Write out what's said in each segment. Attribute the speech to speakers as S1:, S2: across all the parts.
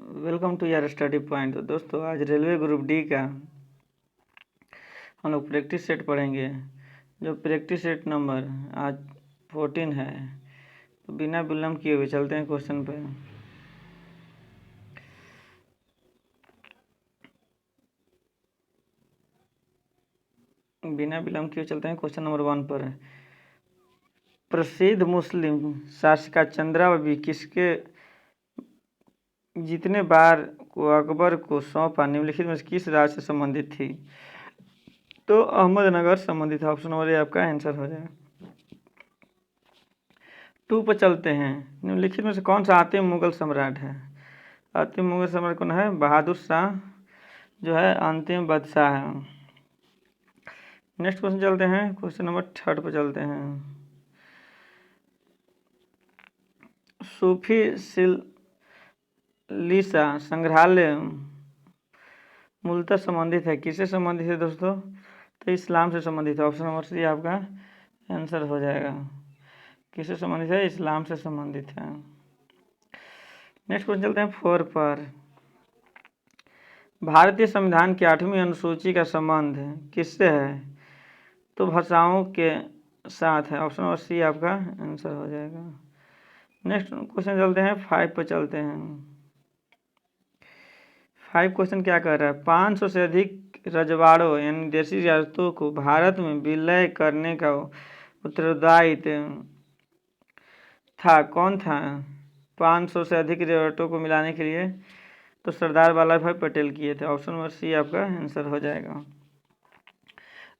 S1: Welcome to your study point. तो दोस्तों आज रेलवे ग्रुप डी का हम लोग प्रैक्टिस सेट पढ़ेंगे। जो प्रैक्टिस सेट नंबर आज 14 है। तो बिना विलम्ब किए हुए चलते हैं क्वेश्चन पे। बिना विलम्ब किए चलते हैं क्वेश्चन नंबर 1 पर। प्रसिद्ध मुस्लिम शासिका चंद्रावती किसके जितने बार को अकबर को सौंपा निम्नलिखित में किस राज्य से संबंधित थी? तो अहमदनगर संबंधित है। ऑप्शन नंबर ए आपका आंसर हो जाएगा। 2 पर चलते हैं। निम्नलिखित में से कौन सा अंतिम मुगल सम्राट है? अंतिम मुगल सम्राट कौन है? बहादुर शाह जो है अंतिम बादशाह है। नेक्स्ट क्वेश्चन चलते हैं। क्वेश्चन नंबर 3 पर चलते हैं। सूफी लिसा संग्रहालय मूलतः संबंधित है किससे संबंधित है दोस्तों? तो इस्लाम से संबंधित है। ऑप्शन नंबर सी आपका आंसर हो जाएगा। किससे संबंधित है? इस्लाम से संबंधित है। नेक्स्ट क्वेश्चन चलते हैं 4 पर। भारतीय संविधान की 8वीं अनुसूची का संबंध किससे है? तो भाषाओं के साथ है। ऑप्शन नंबर सी आपका आंसर हो जाएगा। नेक्स्ट क्वेश्चन चलते हैं 5 पर चलते हैं। 5 क्वेश्चन क्या कर रहा है? 500 से अधिक रजवाड़ों यानी देशी रियासतों को भारत में विलय करने का उत्तरदायित्व था। कौन था? 500 से अधिक रियासतों को मिलाने के लिए तो सरदार वल्लभ भाई पटेल किए थे। ऑप्शन नंबर सी आपका आंसर हो जाएगा।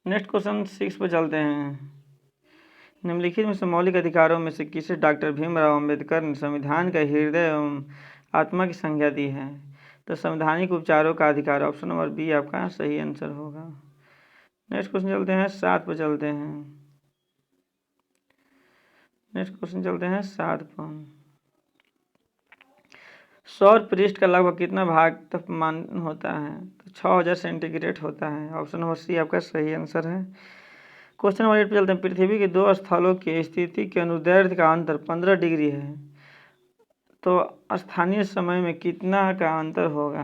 S1: नेक्स्ट क्वेश्चन 6 पर चलते हैं। निम्नलिखित में से मौलिक अधिकारों में से किसे डॉक्टर भीमराव अंबेडकर ने संविधान का हृदय एवं आत्मा की संज्ञा दी है? तो संवैधानिक उपचारों का अधिकार। ऑप्शन नंबर बी आपका सही आंसर होगा। नेक्स्ट क्वेश्चन चलते हैं 7 पर चलते हैं। नेक्स्ट क्वेश्चन चलते हैं 7 पर। सौर पृष्ठ का लगभग कितना भाग तापमान होता है? तो 6000 सेंटीग्रेड होता है। ऑप्शन नंबर सी आपका सही आंसर है। क्वेश्चन नंबर 8 पर चलते हैं। पृथ्वी के 2 स्थलों की स्थिति के अनुदैर्ध्य का अंतर 15 डिग्री है। तो स्थानीय समय में कितना का अंतर होगा?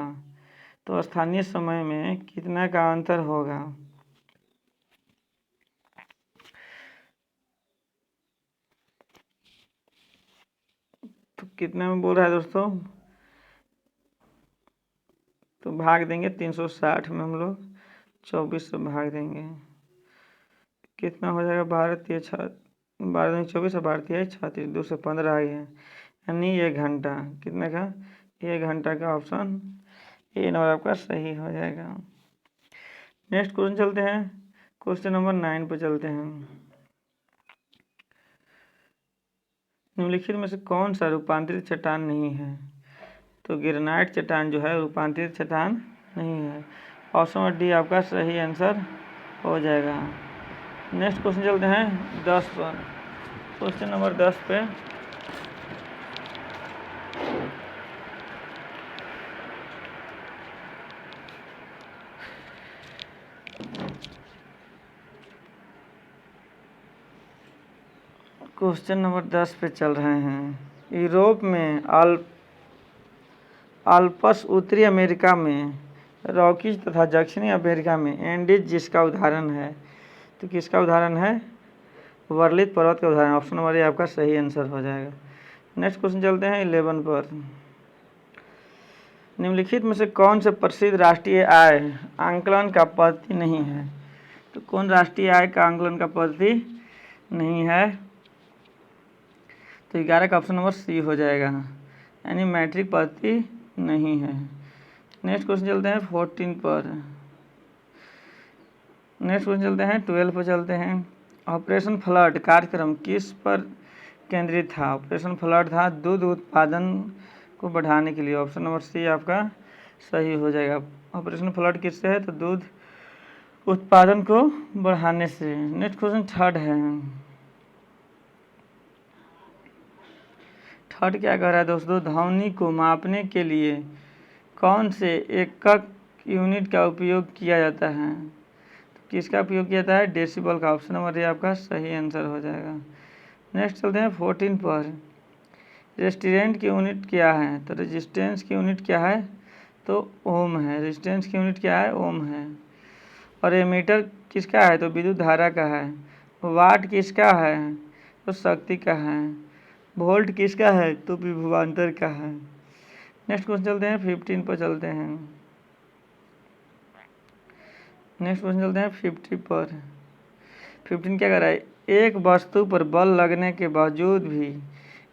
S1: तो स्थानीय समय में कितना का अंतर होगा? तो कितने में बोल रहा है दोस्तों? तो भाग देंगे 360 में हम लोग 24 से भाग देंगे। कितना हो जाएगा? 12 24 और 12 36 2 से 15 आ गया यानी 1 घंटा। कितने का? 1 घंटा का ऑप्शन ए नंबर आपका सही हो जाएगा। नेक्स्ट क्वेश्चन चलते हैं। क्वेश्चन नंबर 9 पर चलते हैं। निम्नलिखित में से कौन सा रूपांतरित चट्टान नहीं है? तो ग्रेनाइट चट्टान जो है रूपांतरित चट्टान नहीं है। ऑप्शन नंबर डी आपका सही आंसर हो जाएगा। नेक्स्ट क्वेश्चन चलते हैं 10 पर। क्वेश्चन नंबर 10 पे क्वेश्चन नंबर 10 पे चल रहे हैं। यूरोप में आल्प्स, उत्तरी अमेरिका में रॉकीज तथा दक्षिणी अमेरिका में एंडीज जिसका उदाहरण है। तो किसका उदाहरण है? वर्लित पर्वत का उदाहरण। ऑप्शन नंबर ए आपका सही आंसर हो जाएगा। नेक्स्ट क्वेश्चन चलते हैं 11 पर। निम्नलिखित में से कौन से प्रसिद्ध राष्ट्रीय आय आंकलन का पद्धति नहीं है? तो कौन राष्ट्रीय आय का आंकलन का पद्धति नहीं है? तो 11 का ऑप्शन नंबर सी हो जाएगा यानी मैट्रिक पद्धति नहीं है। नेक्स्ट क्वेश्चन चलते हैं 14 पर। नेक्स्ट क्वेश्चन चलते हैं 12 पर चलते हैं। ऑपरेशन फ्लड कार्यक्रम किस पर केंद्रित था? ऑपरेशन फ्लड था दूध उत्पादन को बढ़ाने के लिए। ऑप्शन नंबर सी आपका सही हो जाएगा। ऑपरेशन फ्लड किससे है? तो दूध उत्पादन को बढ़ाने से। नेक्स्ट क्वेश्चन 3 है। 3 क्या कह रहा है दोस्तों? ध्वनि को मापने के लिए कौन से एकक यूनिट का उपयोग किया जाता है? तो किसका उपयोग किया जाता है? डेसिबल का। ऑप्शन नंबर ए आपका सही आंसर हो जाएगा। नेक्स्ट चलते हैं 14 पर। रेस्टिरेंट की यूनिट क्या है? तो रेजिस्टेंस की यूनिट क्या है? तो ओम है। रेजिस्टेंस की यूनिट क्या है? ओम है। और एमीटर किसका है? तो विद्युत धारा का है। वाट किसका है? तो शक्ति का है। वोल्ट किसका है? तो विभवांतर का है। नेक्स्ट क्वेश्चन चलते हैं 15 पर चलते हैं। नेक्स्ट क्वेश्चन चलते हैं 50 पर। 15 क्या कर रहा है? एक वस्तु पर बल लगने के बावजूद भी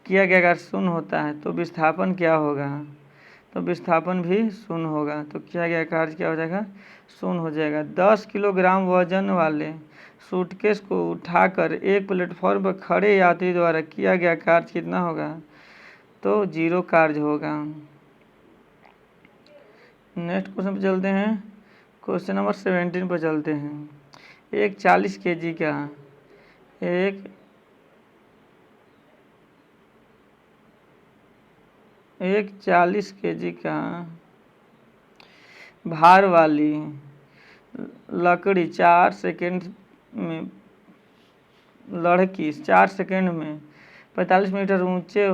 S1: किया गया कार्य शून्य होता है तो विस्थापन क्या होगा? तो विस्थापन भी शून्य होगा। तो किया गया कार्य क्या हो जाएगा? शून्य हो जाएगा। 10 किलोग्राम वजन वाले सूटकेस को उठाकर एक प्लेटफॉर्म पर खड़े यात्री द्वारा किया गया कार्य कितना होगा? तो 0 कार्य होगा। नेक्स्ट क्वेश्चन पर चलते हैं। क्वेश्चन नंबर 17 पर चलते हैं। एक 40 kg का एक 40 kg का भार वाली लकड़ी 4 सेकंड में लड़की 4 सेकंड में 45 मीटर ऊंचे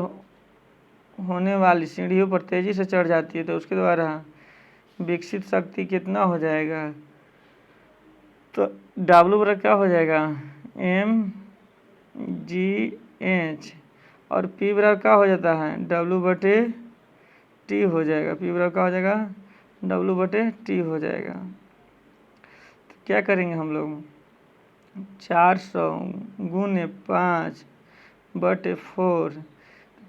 S1: होने वाली सीढ़ियों पर तेजी से चढ़ जाती है तो उसके द्वारा विकसित शक्ति कितना हो जाएगा? तो W बराबर क्या हो जाएगा? mgh और P बराबर क्या हो जाता है? W/T हो जाएगा। P बराबर क्या हो जाएगा? W/T हो जाएगा। तो क्या करेंगे हम लोग? 400 गुने 5/4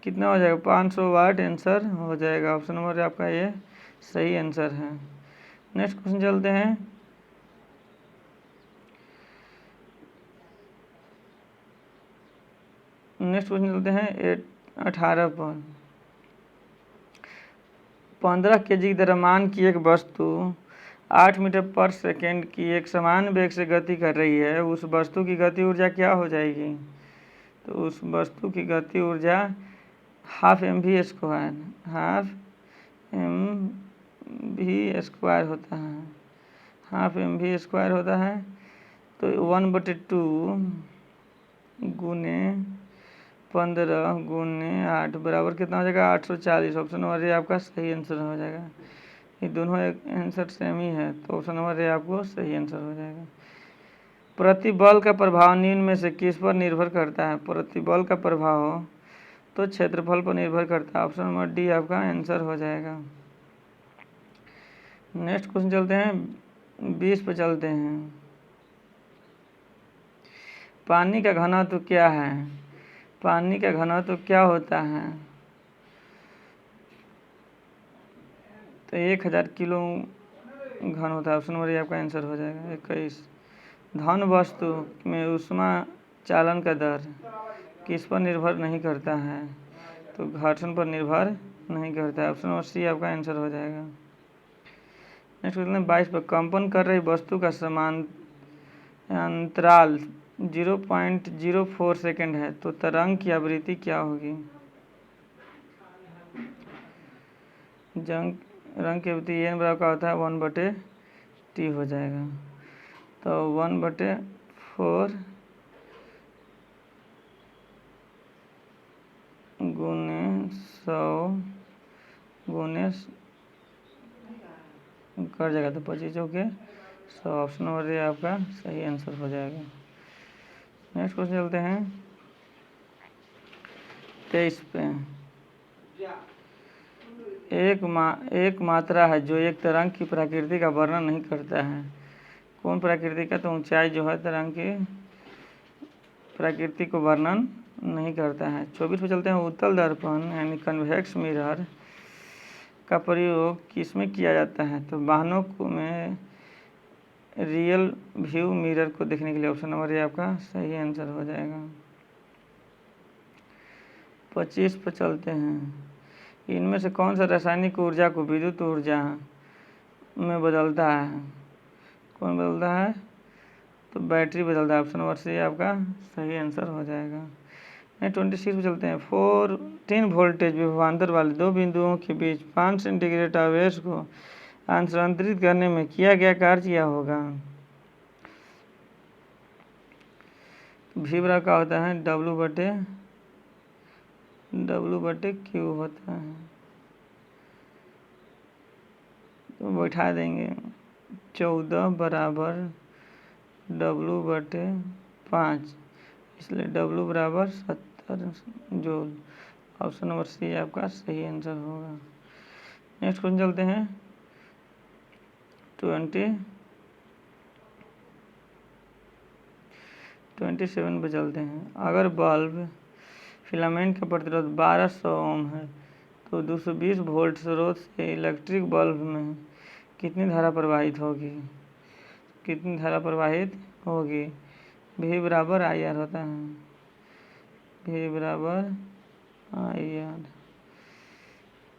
S1: कितना हो जाएगा? 500 वाट आंसर हो जाएगा। ऑप्शन नंबर आपका ये सही आंसर है। नेक्स्ट क्वेश्चन चलते हैं। नेक्स्ट क्वेश्चन चलते हैं 18 पर। 15 kg की द्रव्यमान की एक वस्तु 8 मीटर पर सेकेंड की एक समान वेग से गति कर रही है। उस वस्तु की गति ऊर्जा क्या हो जाएगी? तो उस वस्तु की गति ऊर्जा हाफ mv स्क्वायर होता है। हाफ mv स्क्वायर होता है। तो 1/2 गुने 15 गुने 8 बराबर कितना हो जाएगा? 840। ऑप्शन नंबर ए आपका सही आंसर हो जाएगा। ये दोनों एक आंसर सेम ही है तो ऑप्शन नंबर ए आपको सही आंसर हो जाएगा। प्रतिबल का प्रभाव निम्न में से किस पर निर्भर करता है? प्रतिबल का प्रभाव तो क्षेत्रफल पर निर्भर करता है। ऑप्शन नंबर डी आपका आंसर हो जाएगा। नेक्स्ट क्वेश्चन चलते हैं 20 पर चलते हैं। पानी का घनत्व क्या है? पानी का घनत्व क्या होता है? तो 1000 किलो घन होता है। ऑप्शन नंबर ए आपका आंसर हो जाएगा। 21 धन वस्तु में ऊष्मा चालन का दर किस पर निर्भर नहीं करता है? तो घर्षण पर निर्भर नहीं करता है। ऑप्शन नंबर सी आपका आंसर हो जाएगा। नेक्स्ट क्वेश्चन 22 पर कंपन कर रही वस्तु का समान अंतराल 0.04 सेकेंड है तो तरंग की आवृत्ति क्या होगी? रंग की आवृत्ति एन बराबर का होता है 1/T हो जाएगा। तो 1/4 गुने 100 गुने कर जाएगा तो 25 के 100। ऑप्शन नंबर ए आपका सही आंसर हो जाएगा। नेक्स्ट क्वेश्चन चलते हैं 23 पे। एक मात्रा है जो एक तरंग की प्रकृति का वर्णन नहीं करता है। कौन प्रकृति का? तो ऊंचाई जो है तरंग की प्रकृति को वर्णन नहीं करता है। 24 पे चलते हैं। उत्तल दर्पण यानी कन्वेक्स मिरर का प्रयोग किसमें किया जाता है? तो वाहनों में रियल व्यू मिरर को देखने के लिए। ऑप्शन नंबर ए आपका सही आंसर हो जाएगा। 25 पर चलते हैं। इनमें से कौन सा रासायनिक ऊर्जा को विद्युत ऊर्जा में बदलता है? कौन बदलता है? तो बैटरी बदलता है। ऑप्शन नंबर सी आपका सही आंसर हो जाएगा। 26 पे चलते हैं। 14 वोल्टेज विभवांतर वाले दो बिंदुओं के बीच 5 सेंटीग्रेड आवेश को स्थानांतरित करने में किया गया कार्य क्या होगा? V बराबर का होता है W/T W/Q होता है, तो बैठा देंगे 14 बराबर W/5, इसलिए W बराबर 70 जूल। ऑप्शन नंबर सी आपका सही आंसर होगा। नेक्स्ट क्वेश्चन चलते हैं 27 पे चलते हैं। अगर बल्ब फिलामेंट का प्रतिरोध 1200 ओम है तो 220 वोल्ट स्रोत से इलेक्ट्रिक बल्ब में कितनी धारा प्रवाहित होगी? कितनी धारा प्रवाहित होगी? V बराबर IR होता है, V बराबर IR,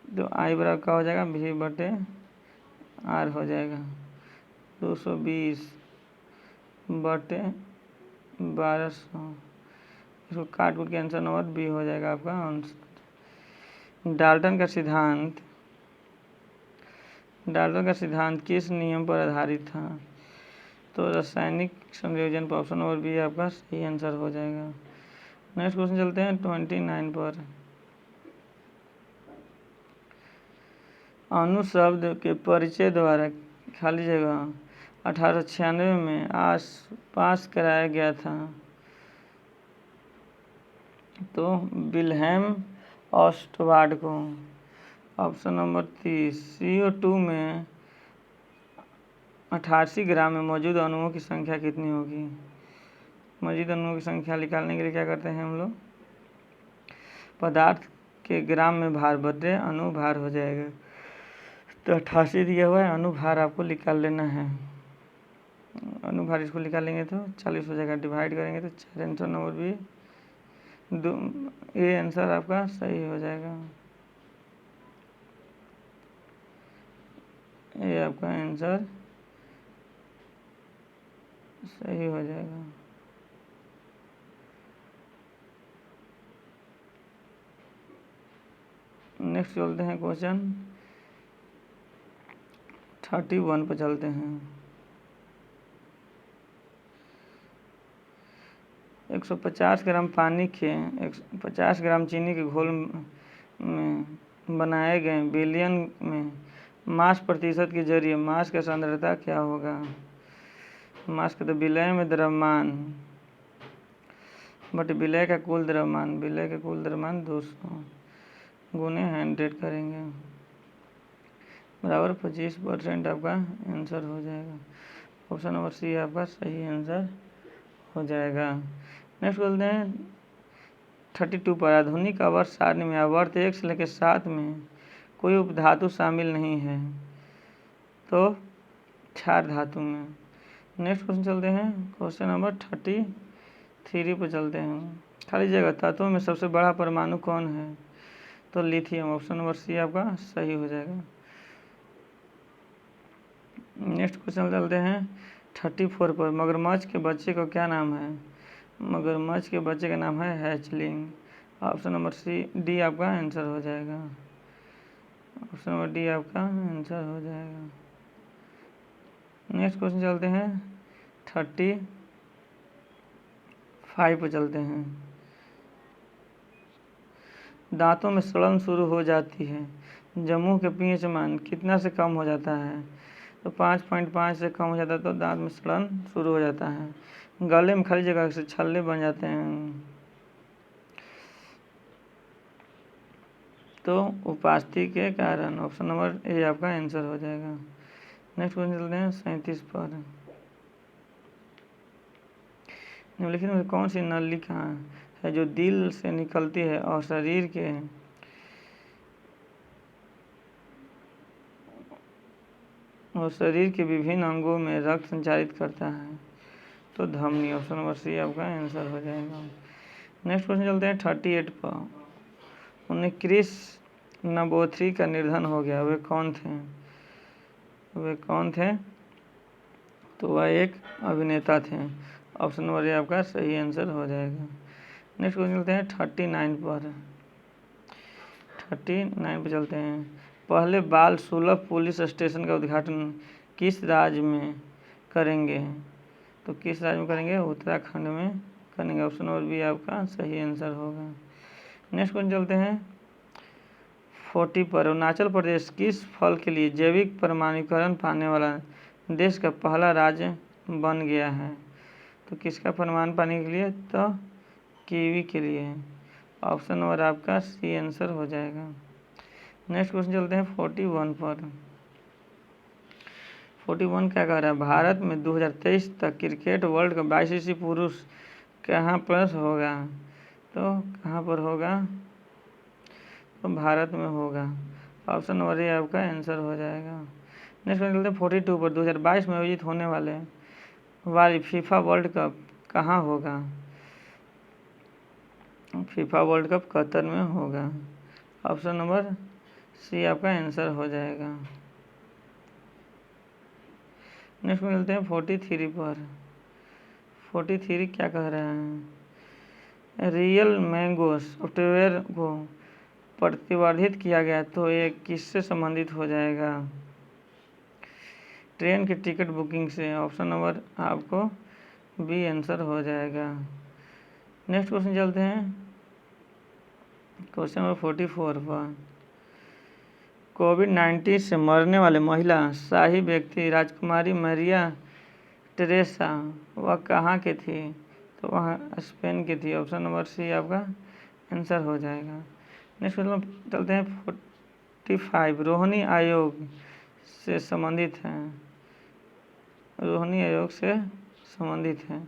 S1: तो I बराबर क्या हो जाएगा? V/R हो जाएगा। 220/1200, इसको काट के आंसर नंबर बी हो जाएगा आपका आंसर। डाल्टन का सिद्धांत किस नियम पर आधारित था? तो रासायनिक संयोजन पर। ऑप्शन नंबर बी आपका सही आंसर हो जाएगा। नेक्स्ट क्वेश्चन चलते हैं 29 पर। अणु शब्द के परिचय द्वारा खाली जगह 1896 में पास कराया गया था, तो विल्हेम ऑस्टवार्ड को। ऑप्शन नंबर 30, CO2 में 88 ग्राम में मौजूद अणुओं की संख्या कितनी होगी? मौजूद अणुओं की संख्या निकालने के लिए क्या करते हैं हम लोग? पदार्थ के ग्राम में भार बदले अणु भार हो जाएगा, तो 88 दिया हुआ है, अणु भार आपको निकाल लेना है। अणु भार इसको निकालेंगे तो 40 हो जाएगा, डिवाइड करेंगे तो 4, आंसर नंबर भी ये आंसर आपका सही हो जाएगा। ये आपका आंसर सही हो जाएगा। नेक्स्ट चलते हैं क्वेश्चन 31 पर चलते हैं। 150 ग्राम पानी के 50 ग्राम चीनी के घोल में बनाए गए बिलियन में मास प्रतिशत के जरिए मास का सांद्रता क्या होगा? मास का तो विलय में द्रव्यमान बट विलय का कुल द्रव्यमान 200 गुने 100 करेंगे, बराबर 25% आपका आंसर हो जाएगा। ऑप्शन नंबर सी आपका सही आंसर हो जाएगा। नेक्स्ट बोलते हैं 32 पर। आधुनिक आवर्त सारणी में आवर्त 1 से लेकर 7 में कोई उपधातु शामिल नहीं है, तो क्षार धातु में। नेक्स्ट क्वेश्चन चलते हैं क्वेश्चन नंबर 33 पर चलते हैं। खाली जगह तत्वों में सबसे बड़ा परमाणु कौन है? तो लिथियम। ऑप्शन नंबर सी आपका सही हो जाएगा। नेक्स्ट क्वेश्चन चलते हैं 34 पर। मगरमच्छ के बच्चे का क्या नाम है? मगरमच्छ के बच्चे का नाम है हैचलिंग। ऑप्शन नंबर डी आपका आंसर हो जाएगा। ऑप्शन नंबर डी आपका आंसर हो जाएगा। नेक्स्ट क्वेश्चन चलते हैं 35 पर चलते हैं। दांतों में सड़न शुरू हो जाती है, जमुह के पीएच मान कितना से कम हो जाता है? तो 5.5 से कम हो जाता है तो दांत में सड़न शुरू हो जाता है। गले में खाली जगह से छल्ले बन जाते हैं, तो उपास्थि के कारण। ऑप्शन नंबर ए आपका आंसर हो जाएगा। नेक्स्ट क्वेश्चन चलते हैं 37 पर। निम्नलिखित में कौन सी नलिका है जो दिल से निकलती है और शरीर के विभिन्न अंगों में रक्त संचारित करता है? तो धमनी। ऑप्शन नंबर सी आपका आंसर हो जाएगा। नेक्स्ट क्वेश्चन चलते हैं 38 पर। उन्हें क्रिस नंबोथ्री का निधन हो गया, वे कौन थे? तो वह एक अभिनेता थे। ऑप्शन नंबर ए आपका सही आंसर हो जाएगा। नेक्स्ट क्वेश्चन चलते हैं 39 पर चलते हैं। पहले बाल सुलभ पुलिस स्टेशन का उद्घाटन किस राज्य में करेंगे? तो किस राज्य में करेंगे? उत्तराखंड में करेंगे। ऑप्शन नंबर बी आपका सही आंसर होगा। नेक्स्ट क्वेश्चन चलते हैं 40 पर। अरुणाचल प्रदेश किस फल के लिए जैविक प्रमाणीकरण पाने वाला देश का पहला राज्य बन गया है? तो किसका प्रमाण पाने के लिए? तो कीवी के लिए। ऑप्शन नंबर आपका सी आंसर हो जाएगा। नेक्स्ट क्वेश्चन चलते हैं 41 पर। 41 क्या कह रहा है? भारत में 2023 तक क्रिकेट वर्ल्ड कप ICC पुरुष कहाँ पर होगा? तो कहाँ पर होगा? तो भारत में होगा। ऑप्शन नंबर ए आपका आंसर हो जाएगा। नेक्स्ट क्वेश्चन चलते हैं 42 पर। 2022 में आयोजित होने वाली फीफा वर्ल्ड कप कहाँ होगा? फीफा वर्ल्ड कप कतर में होगा। ऑप्शन नंबर सी आपका आंसर हो जाएगा। नेक्स्ट में मिलते हैं 43 पर। 43 क्या कह रहे हैं? रियल मैंगो सॉफ्टवेयर को प्रतिवर्धित किया गया तो ये किससे संबंधित हो जाएगा? ट्रेन की टिकट बुकिंग से। ऑप्शन नंबर आपको बी आंसर हो जाएगा। नेक्स्ट क्वेश्चन चलते हैं क्वेश्चन नंबर 44 पर। कोविड-19 से मरने वाले महिला शाही व्यक्ति राजकुमारी मरिया टेरेसा वह कहाँ की थी? तो वह स्पेन की थी। ऑप्शन नंबर सी आपका आंसर हो जाएगा। नेक्स्ट क्वेश्चन चलते हैं 45। रोहिणी आयोग से संबंधित है। रोहिणी आयोग से संबंधित है।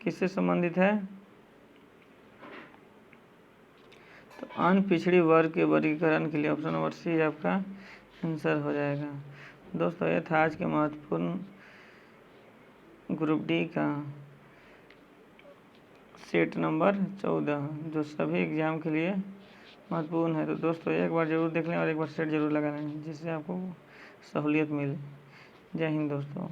S1: किससे संबंधित है? तो अन्य पिछड़ी वर्ग के वर्गीकरण के लिए। ऑप्शन नंबर सी आपका आंसर हो जाएगा। दोस्तों ये था आज के महत्वपूर्ण ग्रुप डी का सेट नंबर 14 जो सभी एग्जाम के लिए महत्वपूर्ण है। तो दोस्तों एक बार ज़रूर देख लें और एक बार सेट जरूर लगा लें जिससे आपको सहूलियत मिले। जय हिंद दोस्तों।